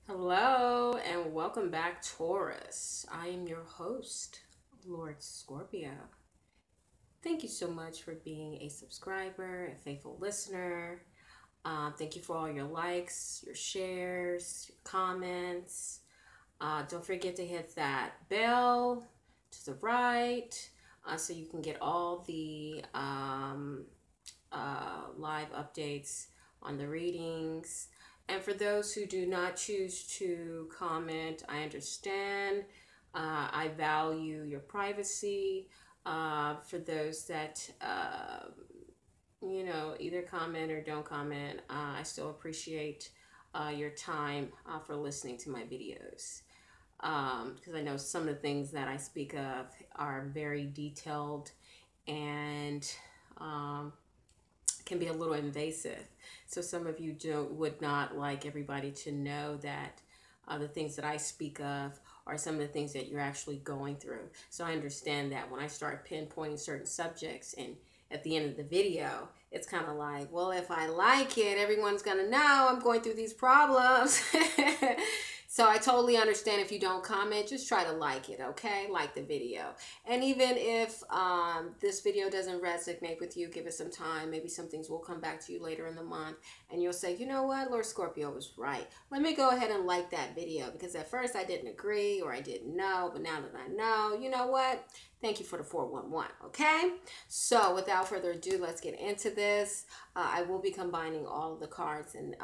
Hello and welcome back, Taurus. I am your host, Lord Scorpio. Thank you so much for being a subscriber, a faithful listener. Thank you for all your likes, your shares, your comments. Don't forget to hit that bell to the right so you can get all the live updates on the readings. And for those who do not choose to comment, I understand. I value your privacy. For those that, either comment or don't comment, I still appreciate your time for listening to my videos. Because I know some of the things that I speak of are very detailed and can be a little invasive. So some of you would not like everybody to know that the things that I speak of are some of the things that you're actually going through. So I understand that when I start pinpointing certain subjects and at the end of the video, it's kind of like, well, if I like it, everyone's going to know I'm going through these problems. So I totally understand if you don't comment, just try to like it, okay? Like the video. And even if this video doesn't resonate with you, give it some time. Maybe some things will come back to you later in the month and you'll say, you know what, Lord Scorpio was right. Let me go ahead and like that video because at first I didn't agree or I didn't know, but now that I know, you know what? Thank you for the 411, okay? So without further ado, let's get into this. I will be combining all of the cards in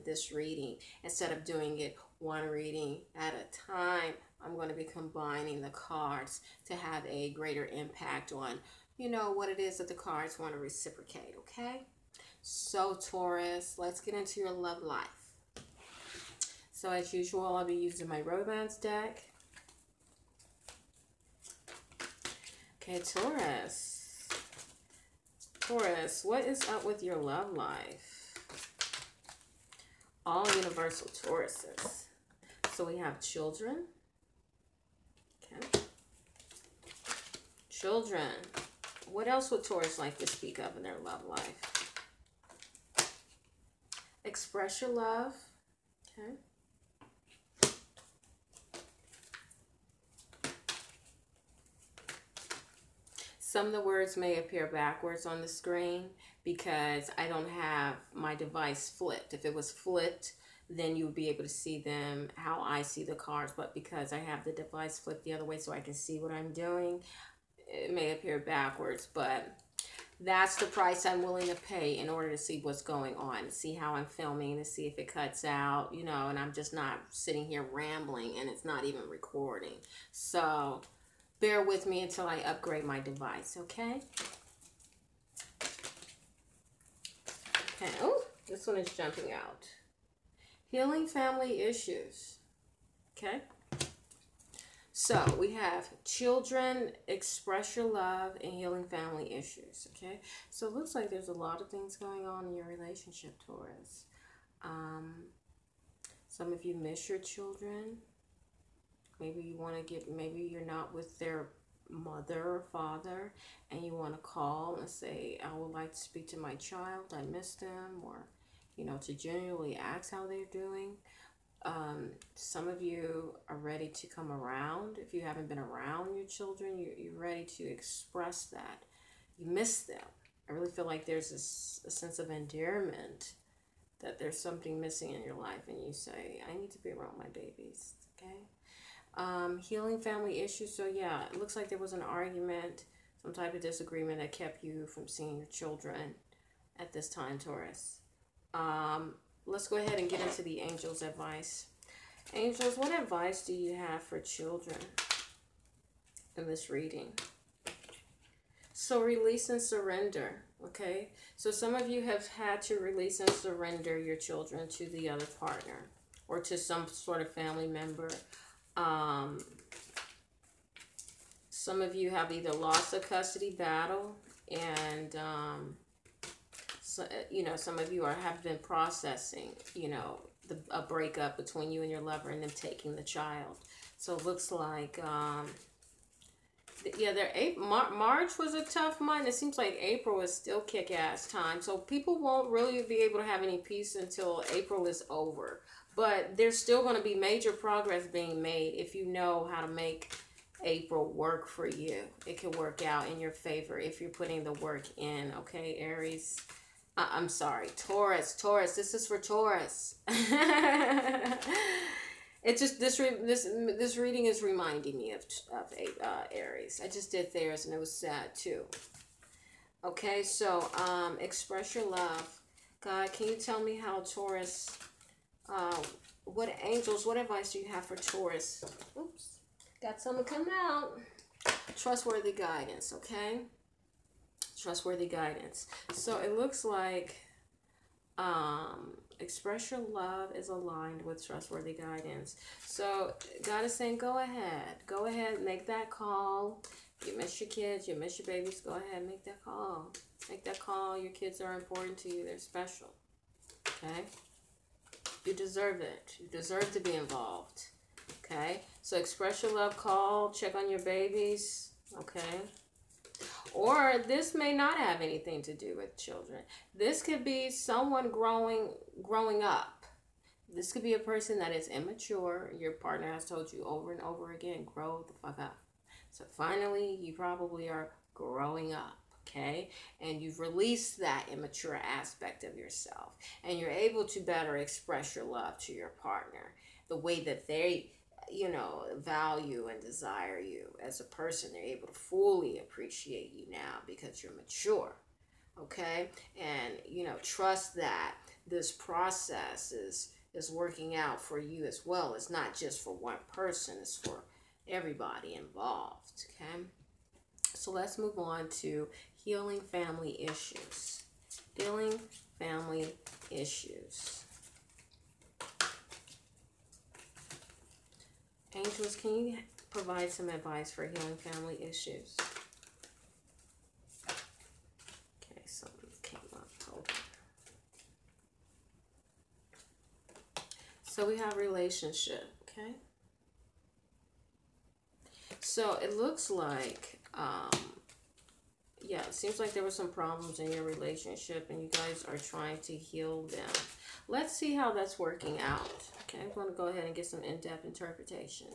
this reading instead of doing it one reading at a time. I'm going to be combining the cards to have a greater impact on, what it is that the cards want to reciprocate, okay? So Taurus, let's get into your love life. So as usual, I'll be using my romance deck. Okay, Taurus. Taurus, what is up with your love life? All universal Tauruses. So we have children. Okay. Children. What else would Taurus like to speak of in their love life? Express your love. Okay. Some of the words may appear backwards on the screen because I don't have my device flipped. If it was flipped, then you would be able to see them how I see the cards. But because I have the device flipped the other way so I can see what I'm doing, it may appear backwards. But that's the price I'm willing to pay in order to see what's going on, see how I'm filming, to see if it cuts out, and I'm just not sitting here rambling and it's not even recording. So bear with me until I upgrade my device, okay? Okay, oh, this one is jumping out. Healing family issues, okay? So we have children, express your love, and healing family issues, okay? So it looks like there's a lot of things going on in your relationship, Taurus. Some of you miss your children. Maybe you want to maybe you're not with their mother or father and you want to call and say, I would like to speak to my child. I miss them. Or, to genuinely ask how they're doing. Some of you are ready to come around. If you haven't been around your children, you're ready to express that. You miss them. I really feel like there's a sense of endearment, that there's something missing in your life and you say, I need to be around my babies, okay? Healing family issues. So yeah, it looks like there was an argument, some type of disagreement that kept you from seeing your children at this time, Taurus. Let's go ahead and get into the angels' advice. Angels, what advice do you have for children in this reading? So release and surrender, okay? So some of you have had to release and surrender your children to the other partner or to some sort of family member. Some of you have either lost a custody battle and, so, some of you have been processing, a breakup between you and your lover and them taking the child. So it looks like Yeah, March was a tough month. It seems like April is still kick-ass time. So people won't really be able to have any peace until April is over. But there's still going to be major progress being made if you know how to make April work for you. It can work out in your favor if you're putting the work in. Okay, Aries. I'm sorry, Taurus. Taurus. This is for Taurus. It just this reading is reminding me of Aries. I just did theirs and it was sad too. Okay, so express your love. God, can you tell me how Taurus? What angels? What advice do you have for Taurus? Oops, got something coming out. Trustworthy guidance. Okay, trustworthy guidance. So it looks like express your love is aligned with trustworthy guidance. So God is saying, go ahead, make that call. You miss your kids, you miss your babies, go ahead, make that call. Make that call. Your kids are important to you. They're special. Okay? You deserve it. You deserve to be involved. Okay? So express your love, call, check on your babies. Okay? Or this may not have anything to do with children. This could be someone growing up. This could be a person that is immature. Your partner has told you over and over again, grow the fuck up. So finally, you probably are growing up, okay? And you've released that immature aspect of yourself. And you're able to better express your love to your partner the way that they value and desire you as a person. They're able to fully appreciate you now because you're mature. Okay? And, trust that this process is working out for you as well. It's not just for one person, it's for everybody involved. Okay? So let's move on to healing family issues. Healing family issues. Angels, can you provide some advice for healing family issues? Okay, something came up. Hold on. So we have relationship, okay? So it looks like, it seems like there were some problems in your relationship and you guys are trying to heal them. Let's see how that's working out. Okay, I'm going to go ahead and get some in-depth interpretation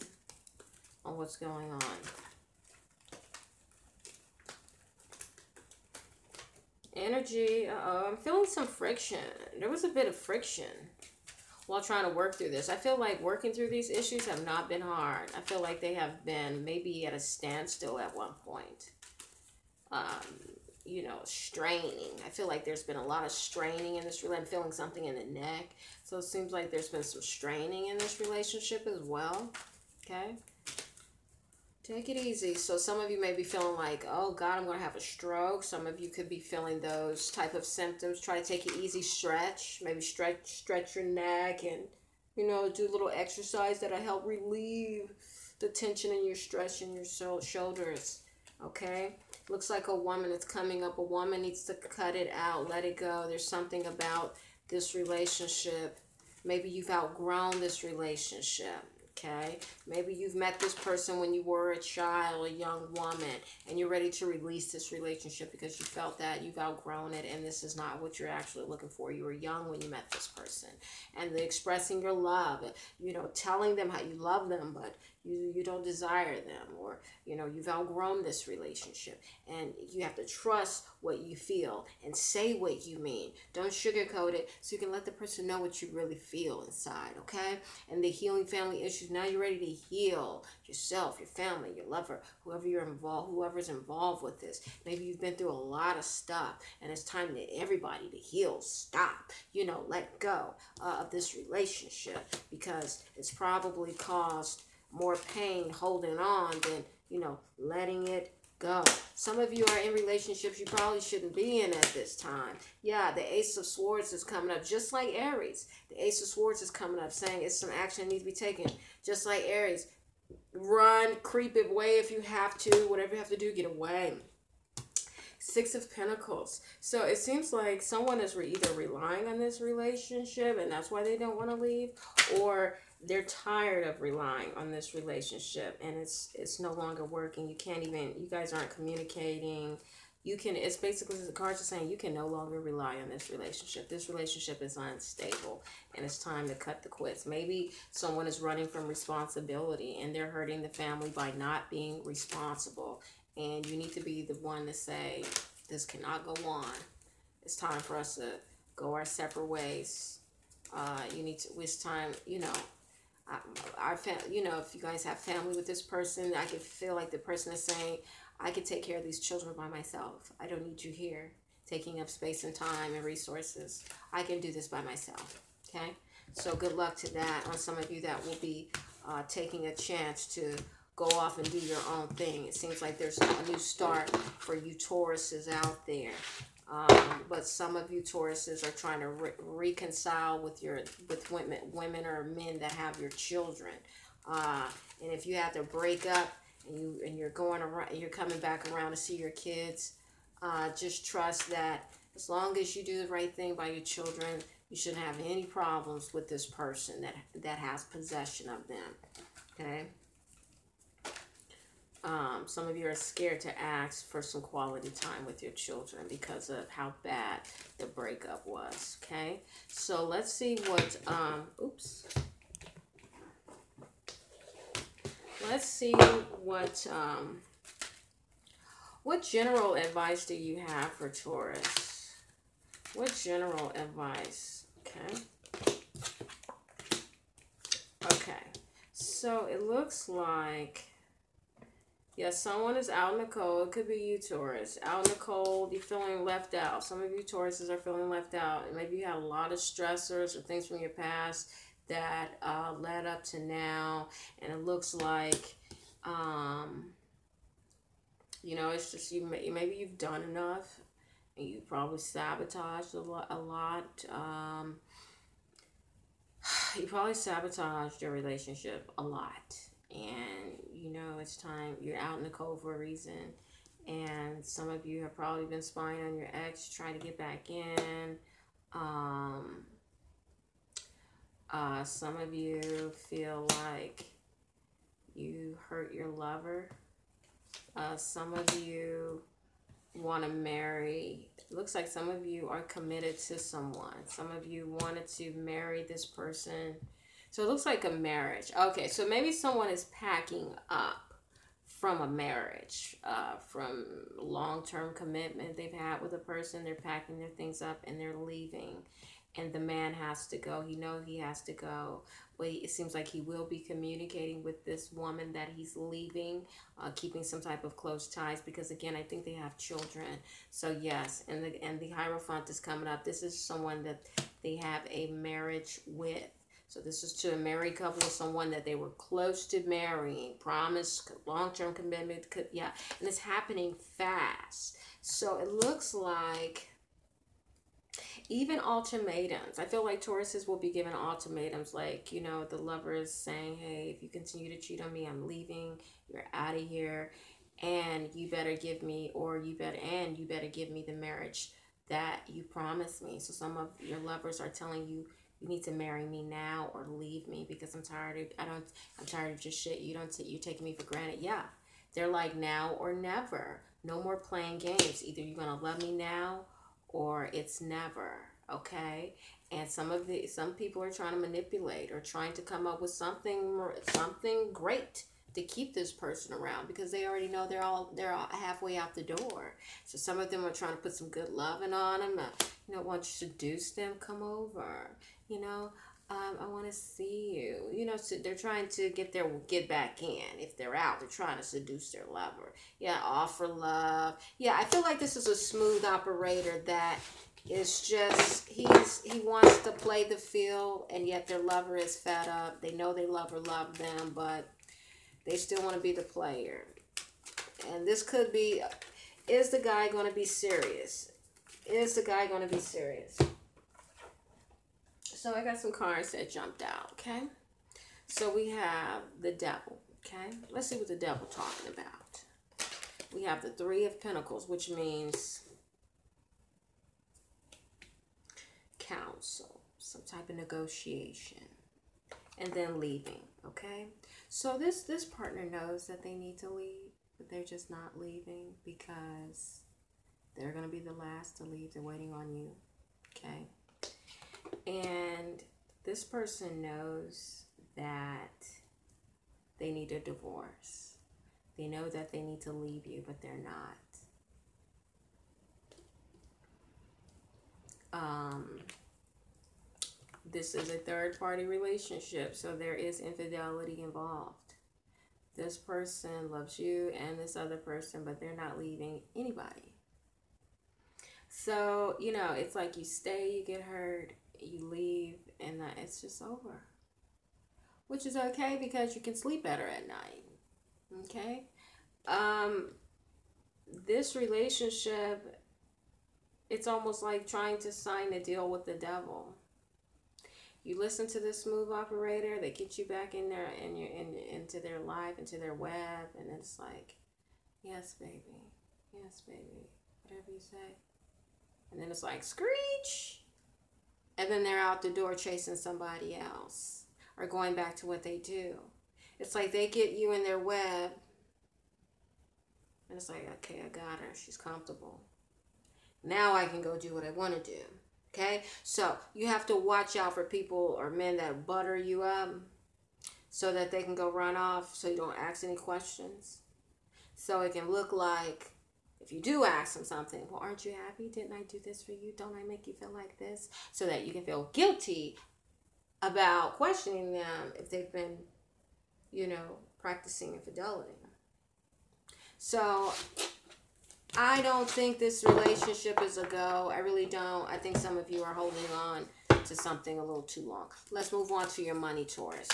on what's going on. Energy, I'm feeling some friction. There was a bit of friction while trying to work through this. I feel like working through these issues have not been hard. I feel like they have been maybe at a standstill at one point. Straining. I feel like there's been a lot of straining in this relationship. I'm feeling something in the neck. So it seems like there's been some straining in this relationship as well. Okay? Take it easy. So some of you may be feeling like, oh God, I'm going to have a stroke. Some of you could be feeling those type of symptoms. Try to take it easy, stretch. Maybe stretch your neck and, do a little exercise that'll help relieve the tension in your stretch in your shoulders. Okay? Looks like a woman is coming up. A woman needs to cut it out, let it go. There's something about this relationship. Maybe you've outgrown this relationship. Okay? Maybe you've met this person when you were a child, a young woman, and you're ready to release this relationship because you felt that you've outgrown it and this is not what you're actually looking for. You were young when you met this person. And the expressing your love, telling them how you love them, but you don't desire them, or you've outgrown this relationship, and you have to trust what you feel and say what you mean. Don't sugarcoat it, so you can let the person know what you really feel inside. Okay? And the healing family issues, now you're ready to heal yourself, your family, your lover, whoever's involved with this. Maybe you've been through a lot of stuff and it's time to everybody to heal. Stop, let go of this relationship because it's probably caused more pain holding on than, letting it go. Some of you are in relationships you probably shouldn't be in at this time. Yeah, the Ace of Swords is coming up, just like Aries. The Ace of Swords is coming up, saying it's some action that needs to be taken, just like Aries. Run, creep it away if you have to. Whatever you have to do, get away. Six of Pentacles. So it seems like someone is either relying on this relationship and that's why they don't want to leave, or they're tired of relying on this relationship, and it's no longer working. You can't even, you guys aren't communicating. You can, it's basically, the cards are saying you can no longer rely on this relationship. This relationship is unstable, and it's time to cut the quits. Maybe someone is running from responsibility and they're hurting the family by not being responsible, and you need to be the one to say, this cannot go on. It's time for us to go our separate ways. You need to, it's time, you know, you know, if you guys have family with this person, I can feel like the person is saying, I can take care of these children by myself. I don't need you here taking up space and time and resources. I can do this by myself. Okay? So good luck to that on some of you that will be taking a chance to go off and do your own thing. It seems like there's a new start for you Tauruses out there. But some of you Tauruses are trying to reconcile with women or men that have your children. And if you have to break up and you're going around, you're coming back around to see your kids, just trust that as long as you do the right thing by your children, you shouldn't have any problems with this person that has possession of them. Okay. Some of you are scared to ask for some quality time with your children because of how bad the breakup was. Okay, so let's see what let's see what general advice do you have for Taurus? What general advice? Okay, so it looks like, yeah, someone is out in the cold. It could be you, Taurus. Out in the cold, you're feeling left out. Some of you Tauruses are feeling left out. And maybe you had a lot of stressors or things from your past that led up to now. And it looks like, you know, it's just maybe you've done enough. And you probably sabotaged a lot. You probably sabotaged your relationship a lot. And you know it's time, you're out in the cold for a reason, and some of you have probably been spying on your ex, trying to get back in. Some of you feel like you hurt your lover. Some of you want to marry. It looks like some of you are committed to someone. Some of you wanted to marry this person. So it looks like a marriage. Okay, so maybe someone is packing up from a marriage, from long-term commitment they've had with a person. They're packing their things up and they're leaving. And the man has to go. He knows he has to go. But it seems like he will be communicating with this woman that he's leaving, keeping some type of close ties. Because, again, I think they have children. So, yes, and the Hierophant is coming up. This is someone that they have a marriage with. So this is to a married couple, someone that they were close to marrying, promised long-term commitment. Yeah, and it's happening fast. So it looks like even ultimatums. I feel like Tauruses will be given ultimatums, like, you know, the lover is saying, hey, if you continue to cheat on me, I'm leaving. You're out of here, and you better give me, you better give me the marriage that you promised me. So some of your lovers are telling you, you need to marry me now or leave me because I'm tired of just shit. You're taking me for granted. Yeah. They're like now or never. No more playing games. Either you're going to love me now or it's never. Okay? And some people are trying to manipulate or trying to come up with something great to keep this person around because they already know they're all halfway out the door. So some of them are trying to put some good loving on them. You know, once you seduce them, come over. You know, I want to see you. You know, so they're trying to get back in. If they're out, they're trying to seduce their lover. Yeah, offer love. Yeah, I feel like this is a smooth operator that is just, he wants to play the field, and yet their lover is fed up. They know their lover loved them, but they still want to be the player. And this could be, is the guy going to be serious? Is the guy going to be serious? So I got some cards that jumped out, okay? So we have the devil, okay? Let's see what the devil talking about. We have the Three of Pentacles, which means counsel, some type of negotiation. and then leaving. Okay, so this partner knows that they need to leave, but they're just not leaving because they're going to be the last to leave. They're waiting on you. Okay, and this person knows that they need a divorce. They know that they need to leave you, but they're not. This is a third-party relationship, so there is infidelity involved. This person loves you and this other person, but they're not leaving anybody. So, you know, it's like you stay, you get hurt, you leave, and it's just over. Which is okay because you can sleep better at night. Okay? This relationship, it's almost like trying to sign a deal with the devil. You listen to this smooth operator, they get you back in there and into their life, into their web, and it's like, yes, baby, whatever you say. And then it's like, screech! And then they're out the door chasing somebody else or going back to what they do. It's like they get you in their web, and it's like, okay, I got her. She's comfortable. Now I can go do what I want to do. Okay, so you have to watch out for people or men that butter you up so that they can go run off so you don't ask any questions. So it can look like if you do ask them something, well, aren't you happy? Didn't I do this for you? Don't I make you feel like this? So that you can feel guilty about questioning them if they've been, you know, practicing infidelity. So I don't think this relationship is a go. I really don't. I think some of you are holding on to something a little too long. Let's move on to your money, Taurus.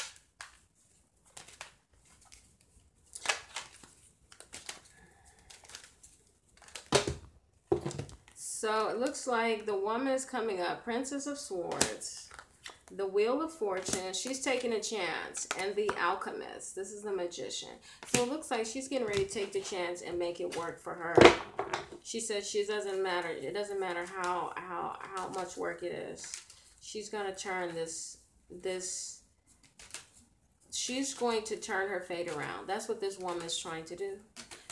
So it looks like the woman is coming up. Princess of Swords. The Wheel of Fortune. She's taking a chance. And the Alchemist. This is the Magician. So it looks like she's getting ready to take the chance and make it work for her. She said she doesn't matter. It doesn't matter how much work it is. She's going to turn this. She's going to turn her fate around. That's what this woman is trying to do.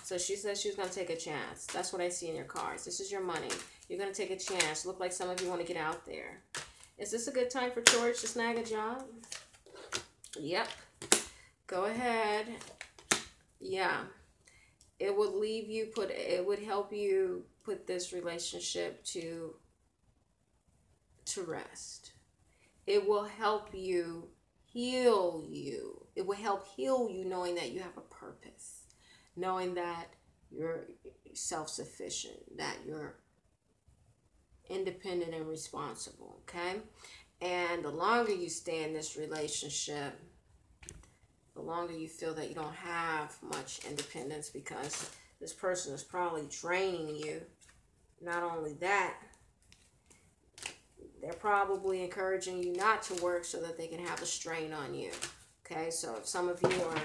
So she says she's going to take a chance. That's what I see in your cards. This is your money. You're going to take a chance. Look like some of you want to get out there. Is this a good time for Taurus to snag a job? Yep. Go ahead. Yeah. It would leave you it would help you put this relationship to rest. It will help you heal you. It will help heal you knowing that you have a purpose. Knowing that you're self-sufficient, that you're independent and responsible, okay? And the longer you stay in this relationship, the longer you feel that you don't have much independence because this person is probably draining you. Not only that, they're probably encouraging you not to work so that they can have a strain on you. Okay, so if some of you are,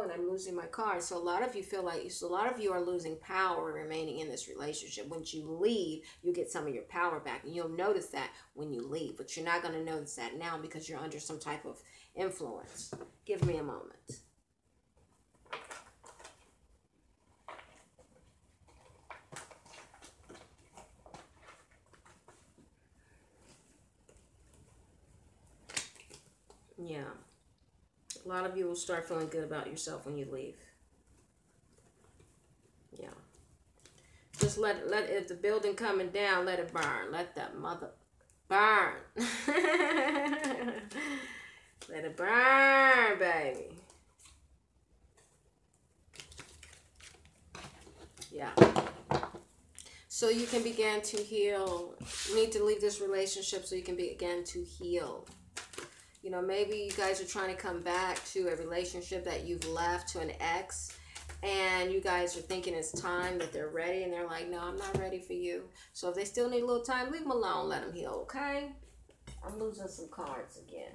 and I'm losing my card. So a lot of you feel like, a lot of you are losing power remaining in this relationship. Once you leave, you get some of your power back. And you'll notice that when you leave. But you're not going to notice that now because you're under some type of influence. Give me a moment. Yeah. A lot of you will start feeling good about yourself when you leave. Yeah. Just let if the building coming down, let it burn. Let that mother burn. Let it burn, baby. Yeah. So you can begin to heal. You need to leave this relationship so you can begin to heal. You know, maybe you guys are trying to come back to a relationship that you've left, to an ex, and you guys are thinking it's time, that they're ready, and they're like, no, I'm not ready for you. So if they still need a little time, leave them alone, let them heal, okay? I'm losing some cards again.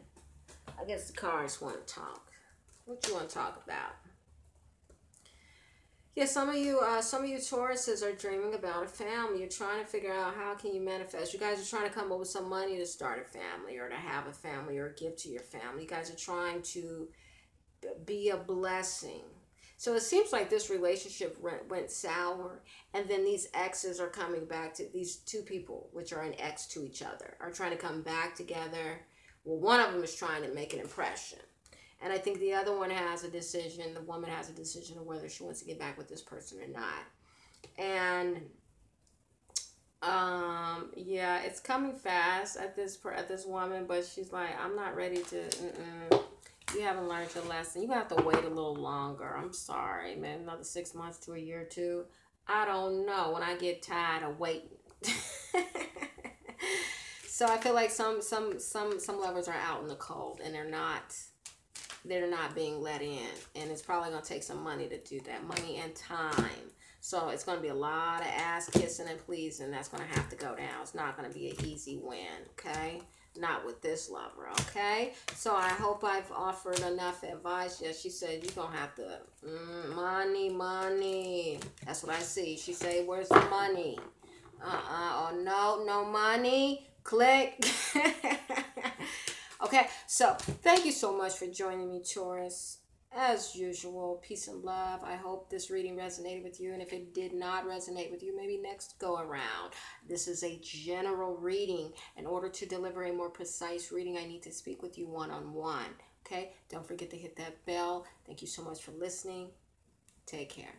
I guess the cards want to talk. What you want to talk about? Yeah, some of you Tauruses are dreaming about a family. You're trying to figure out how can you manifest. You guys are trying to come up with some money to start a family or to have a family or give to your family. You guys are trying to be a blessing. So it seems like this relationship went sour, and then these exes are coming back to these two people, which are an ex to each other, are trying to come back together. Well, one of them is trying to make an impression. And I think the other one has a decision, the woman has a decision of whether she wants to get back with this person or not. And yeah, it's coming fast at this woman, but she's like, I'm not ready to. You haven't learned your lesson. You have to wait a little longer. I'm sorry, man. Another 6 months to a year or two. I don't know. When I get tired of waiting. So I feel like some lovers are out in the cold and they're not being let in, and it's probably going to take some money to do that, money and time. So it's going to be a lot of ass kissing and pleasing that's going to have to go down. It's not going to be an easy win, okay? Not with this lover, okay? So I hope I've offered enough advice. Yeah, she said you're going to have to, money. That's what I see. She said, where's the money? Oh, no money. Click. Okay, so thank you so much for joining me, Taurus. As usual, peace and love. I hope this reading resonated with you. And if it did not resonate with you, maybe next go around. This is a general reading. In order to deliver a more precise reading, I need to speak with you one-on-one. Okay, don't forget to hit that bell. Thank you so much for listening. Take care.